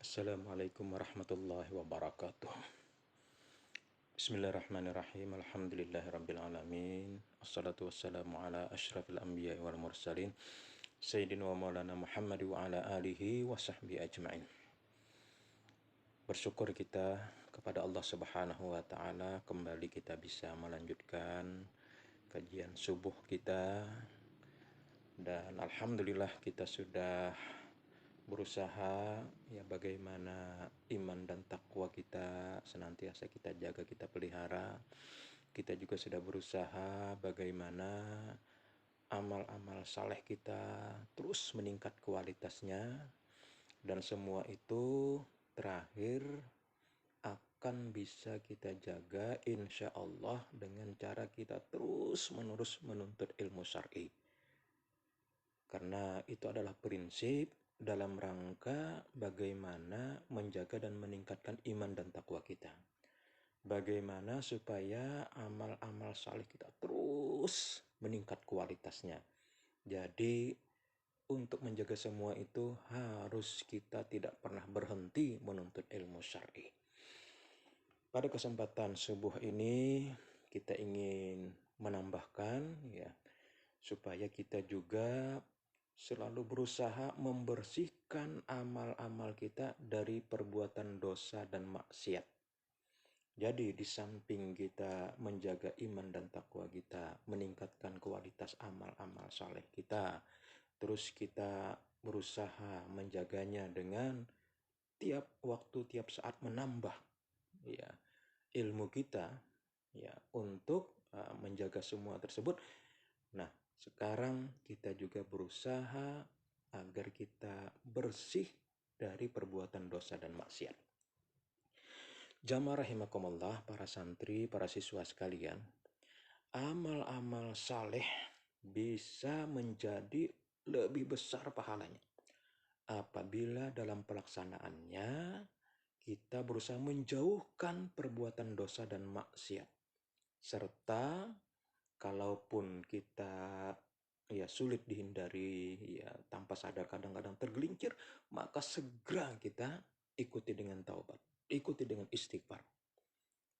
Assalamualaikum warahmatullahi wabarakatuh. Bismillahirrahmanirrahim. Alhamdulillahirrabbilalamin. Assalatu wassalamu ala ashrafil anbiya wal mursalin Sayyidina wa maulana Muhammad wa ala alihi wa sahbihi ajma'in. Bersyukur kita kepada Allah Subhanahu wa ta'ala, kembali kita bisa melanjutkan kajian subuh kita. Dan alhamdulillah kita sudah berusaha ya bagaimana iman dan takwa kita senantiasa kita jaga, kita pelihara. Kita juga sudah berusaha bagaimana amal-amal saleh kita terus meningkat kualitasnya, dan semua itu terakhir akan bisa kita jaga insya Allah dengan cara kita terus menerus menuntut ilmu syar'i. Karena itu adalah prinsip dalam rangka bagaimana menjaga dan meningkatkan iman dan takwa kita. Bagaimana supaya amal-amal saleh kita terus meningkat kualitasnya. Jadi untuk menjaga semua itu harus kita tidak pernah berhenti menuntut ilmu syar'i. Pada kesempatan subuh ini kita ingin menambahkan ya, supaya kita juga selalu berusaha membersihkan amal-amal kita dari perbuatan dosa dan maksiat. Jadi di samping kita menjaga iman dan takwa kita, meningkatkan kualitas amal-amal saleh kita, terus kita berusaha menjaganya dengan tiap waktu, tiap saat menambah ya ilmu kita ya untuk menjaga semua tersebut. Nah, sekarang kita juga berusaha agar kita bersih dari perbuatan dosa dan maksiat. Jamaah rahimakumullah, para santri, para siswa sekalian, amal-amal saleh bisa menjadi lebih besar pahalanya apabila dalam pelaksanaannya kita berusaha menjauhkan perbuatan dosa dan maksiat. Serta kalaupun kita ya sulit dihindari, ya tanpa sadar kadang-kadang tergelincir, maka segera kita ikuti dengan taubat, ikuti dengan istighfar.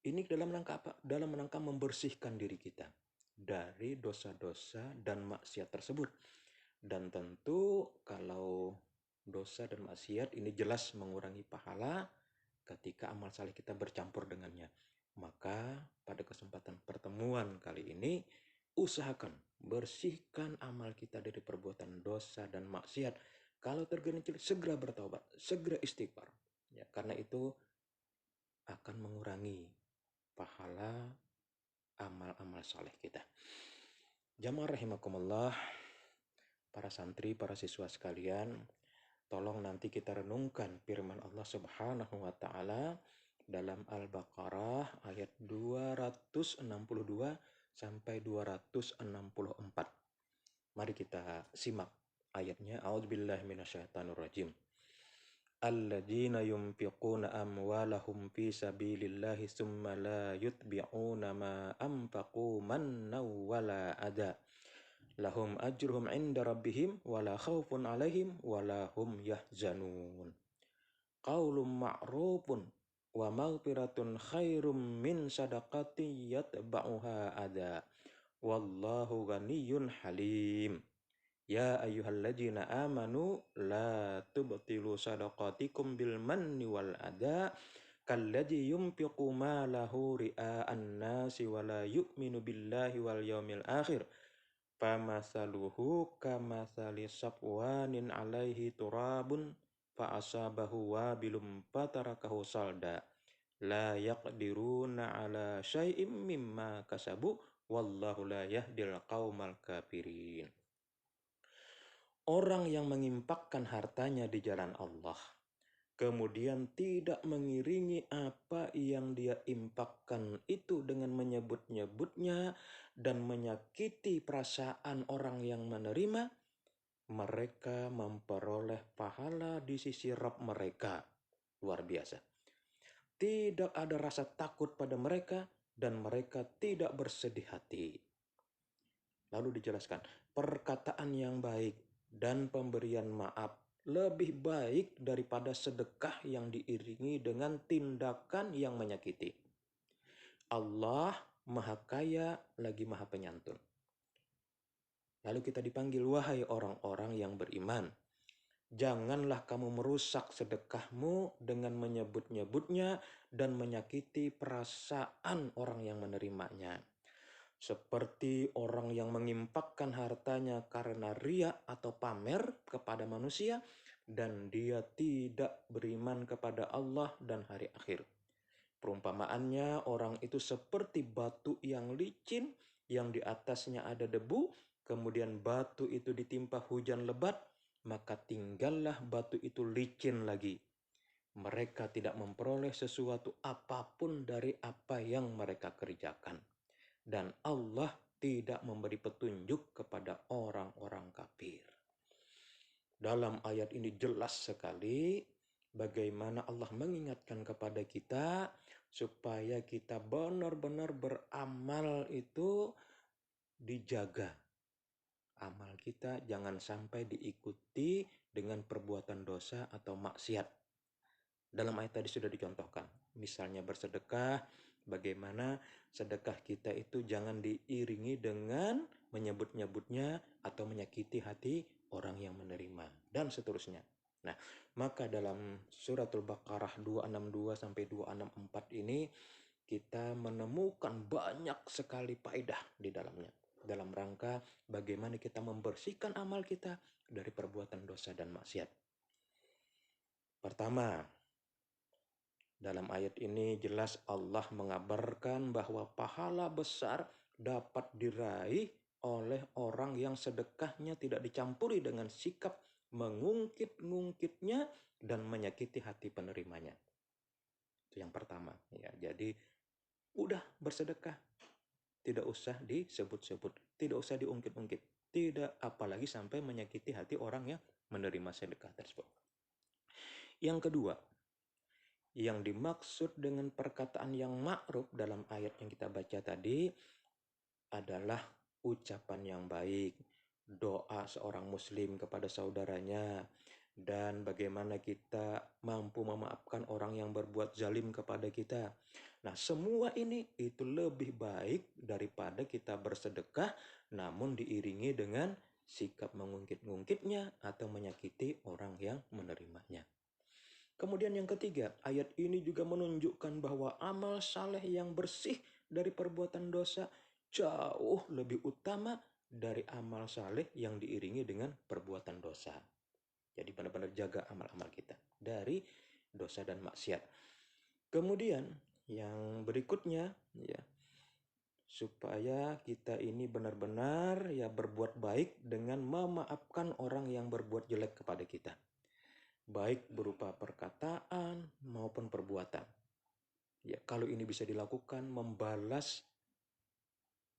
Ini dalam rangka apa? Dalam rangka membersihkan diri kita dari dosa-dosa dan maksiat tersebut. Dan tentu kalau dosa dan maksiat ini jelas mengurangi pahala ketika amal saleh kita bercampur dengannya. Maka pada kesempatan pertemuan kali ini, usahakan bersihkan amal kita dari perbuatan dosa dan maksiat. Kalau tergelincir, segera bertaubat, segera istighfar. Ya, karena itu akan mengurangi pahala amal-amal saleh kita. Jamaah rahimakumullah, para santri, para siswa sekalian, tolong nanti kita renungkan firman Allah Subhanahu wa ta'ala dalam Al-Baqarah ayat 262 sampai 264. Mari kita simak ayatnya. A'udzubillahi minasyaitonirrajim. Alladzina yunfiquna amwalahum fi sabilillahi tsumma la yutbi'una ma anfaqu mannaw wala adha. Lahum ajruhum 'inda rabbihim wala khaufun 'alaihim wala hum yahzanun. Qaulun ma'rufun wa maghfiratun khairum min sadaqati yatba'uha adha. Wallahu ghaniyyun halim. Ya ayyuhalladzina amanu la tubtilu sadaqatikum bil manni wal adha kalladzi yunfiqu malahu ria'an nasi wa la yu'minu billahi wal yawmil akhir. Famasaluhu kamasali safwanin alaihi turabun fa'asabahu wabilum fatarakahu salda. La yaqdiruna ala syai'im mimma kasabu wallahu la yahdil qaumal kafirin. Orang yang menginfakkan hartanya di jalan Allah, kemudian tidak mengiringi apa yang dia infakkan itu dengan menyebut-nyebutnya dan menyakiti perasaan orang yang menerima, mereka memperoleh pahala di sisi Rabb mereka. Luar biasa. Tidak ada rasa takut pada mereka dan mereka tidak bersedih hati. Lalu dijelaskan, perkataan yang baik dan pemberian maaf lebih baik daripada sedekah yang diiringi dengan tindakan yang menyakiti. Allah Maha Kaya lagi Maha Penyantun. Lalu kita dipanggil, wahai orang-orang yang beriman, janganlah kamu merusak sedekahmu dengan menyebut-nyebutnya dan menyakiti perasaan orang yang menerimanya. Seperti orang yang mengimpakkan hartanya karena ria atau pamer kepada manusia, dan dia tidak beriman kepada Allah dan hari akhir. Perumpamaannya, orang itu seperti batu yang licin, yang di atasnya ada debu, kemudian batu itu ditimpa hujan lebat, maka tinggallah batu itu licin lagi. Mereka tidak memperoleh sesuatu apapun dari apa yang mereka kerjakan. Dan Allah tidak memberi petunjuk kepada orang-orang kafir. Dalam ayat ini jelas sekali bagaimana Allah mengingatkan kepada kita supaya kita benar-benar beramal itu dijaga. Amal kita jangan sampai diikuti dengan perbuatan dosa atau maksiat. Dalam ayat tadi sudah dicontohkan. Misalnya bersedekah, bagaimana sedekah kita itu jangan diiringi dengan menyebut-nyebutnya atau menyakiti hati orang yang menerima, dan seterusnya. Nah, maka dalam suratul Baqarah 262 sampai 264 ini kita menemukan banyak sekali faedah di dalamnya. Dalam rangka bagaimana kita membersihkan amal kita dari perbuatan dosa dan maksiat. Pertama, dalam ayat ini jelas Allah mengabarkan bahwa pahala besar dapat diraih oleh orang yang sedekahnya tidak dicampuri dengan sikap mengungkit-ungkitnya dan menyakiti hati penerimanya. Itu yang pertama. Ya, jadi udah bersedekah, tidak usah disebut-sebut, tidak usah diungkit-ungkit, tidak apalagi sampai menyakiti hati orang yang menerima sedekah tersebut. Yang kedua, yang dimaksud dengan perkataan yang ma'ruf dalam ayat yang kita baca tadi adalah ucapan yang baik, doa seorang muslim kepada saudaranya, dan bagaimana kita mampu memaafkan orang yang berbuat zalim kepada kita. Nah, semua ini itu lebih baik daripada kita bersedekah namun diiringi dengan sikap mengungkit-ungkitnya atau menyakiti orang yang menerimanya. Kemudian yang ketiga, ayat ini juga menunjukkan bahwa amal saleh yang bersih dari perbuatan dosa jauh lebih utama dari amal saleh yang diiringi dengan perbuatan dosa. Jadi benar-benar jaga amal-amal kita dari dosa dan maksiat. Kemudian yang berikutnya ya, supaya kita ini benar-benar ya berbuat baik dengan memaafkan orang yang berbuat jelek kepada kita, baik berupa perkataan maupun perbuatan. Ya, kalau ini bisa dilakukan, membalas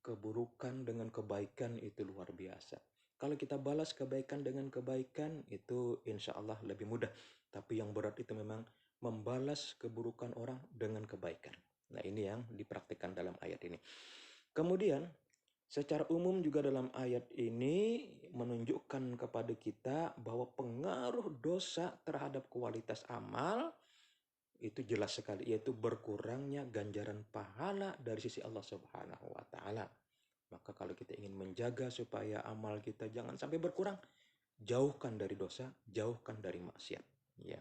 keburukan dengan kebaikan itu luar biasa. Kalau kita balas kebaikan dengan kebaikan itu insya Allah lebih mudah. Tapi yang berat itu memang membalas keburukan orang dengan kebaikan. Nah, ini yang dipraktikkan dalam ayat ini. Kemudian secara umum juga dalam ayat ini menunjukkan kepada kita bahwa pengaruh dosa terhadap kualitas amal itu jelas sekali, yaitu berkurangnya ganjaran pahala dari sisi Allah Subhanahu wa taala. Maka kalau kita ingin menjaga supaya amal kita jangan sampai berkurang, jauhkan dari dosa, jauhkan dari maksiat, ya.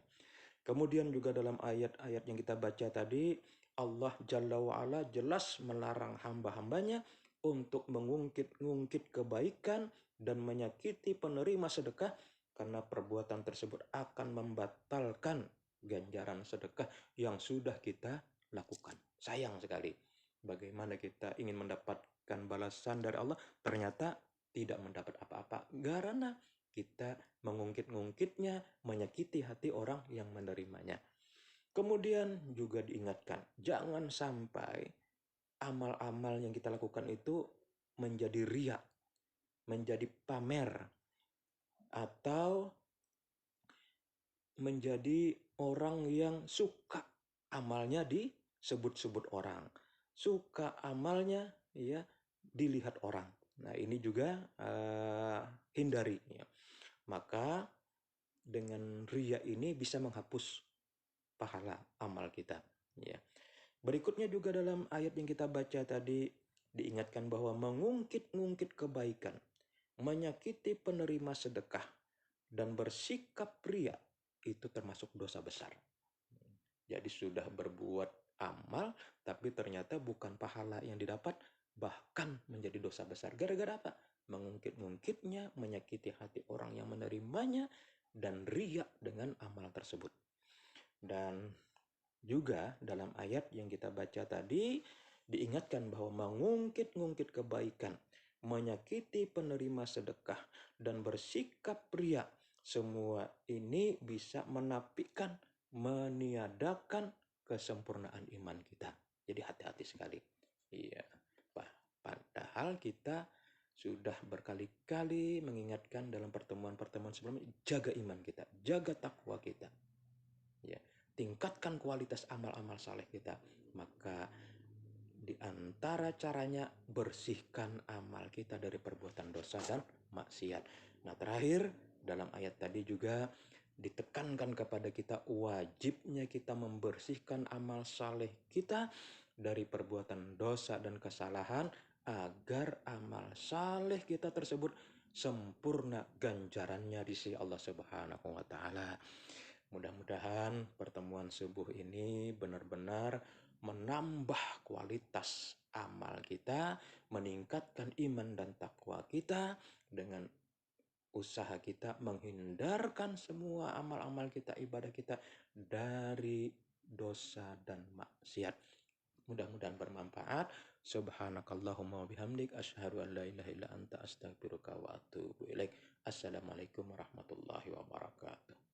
Kemudian juga dalam ayat-ayat yang kita baca tadi, Allah Jalla wa'ala jelas melarang hamba-hambanya untuk mengungkit-ungkit kebaikan dan menyakiti penerima sedekah, karena perbuatan tersebut akan membatalkan ganjaran sedekah yang sudah kita lakukan. Sayang sekali bagaimana kita ingin mendapatkan balasan dari Allah, ternyata tidak mendapat apa-apa karena kita mengungkit-ungkitnya, menyakiti hati orang yang menerimanya. Kemudian juga diingatkan, jangan sampai amal-amal yang kita lakukan itu menjadi riya, menjadi pamer, atau menjadi orang yang suka amalnya disebut-sebut orang, suka amalnya ya dilihat orang. Nah, ini juga hindari ya. Maka dengan ria ini bisa menghapus pahala amal kita. Ya. Berikutnya juga dalam ayat yang kita baca tadi diingatkan bahwa mengungkit-ungkit kebaikan, menyakiti penerima sedekah, dan bersikap ria itu termasuk dosa besar. Jadi sudah berbuat amal, tapi ternyata bukan pahala yang didapat, bahkan menjadi dosa besar. Gara-gara apa? Mengungkit-ungkitnya, menyakiti hati orang yang menerimanya, dan ria dengan amal tersebut. Dan juga dalam ayat yang kita baca tadi, diingatkan bahwa mengungkit-ungkit kebaikan, menyakiti penerima sedekah, dan bersikap ria, semua ini bisa menafikan, meniadakan kesempurnaan iman kita. Jadi hati-hati sekali. Iya. Padahal kita sudah berkali-kali mengingatkan dalam pertemuan-pertemuan sebelumnya, jaga iman kita, jaga takwa kita. Ya, tingkatkan kualitas amal-amal saleh kita. Maka di antara caranya bersihkan amal kita dari perbuatan dosa dan maksiat. Nah, terakhir dalam ayat tadi juga ditekankan kepada kita wajibnya kita membersihkan amal saleh kita dari perbuatan dosa dan kesalahan agar amal saleh kita tersebut sempurna ganjarannya di sisi Allah Subhanahu wa taala. Mudah-mudahan pertemuan subuh ini benar-benar menambah kualitas amal kita, meningkatkan iman dan takwa kita dengan usaha kita menghindarkan semua amal-amal kita, ibadah kita dari dosa dan maksiat. Mudah-mudahan bermanfaat. Subhanakallahumma wa bihamdik asyhadu an la ilaha illa anta astaghfiruka wa atubu ilaik. Assalamualaikum warahmatullahi wabarakatuh.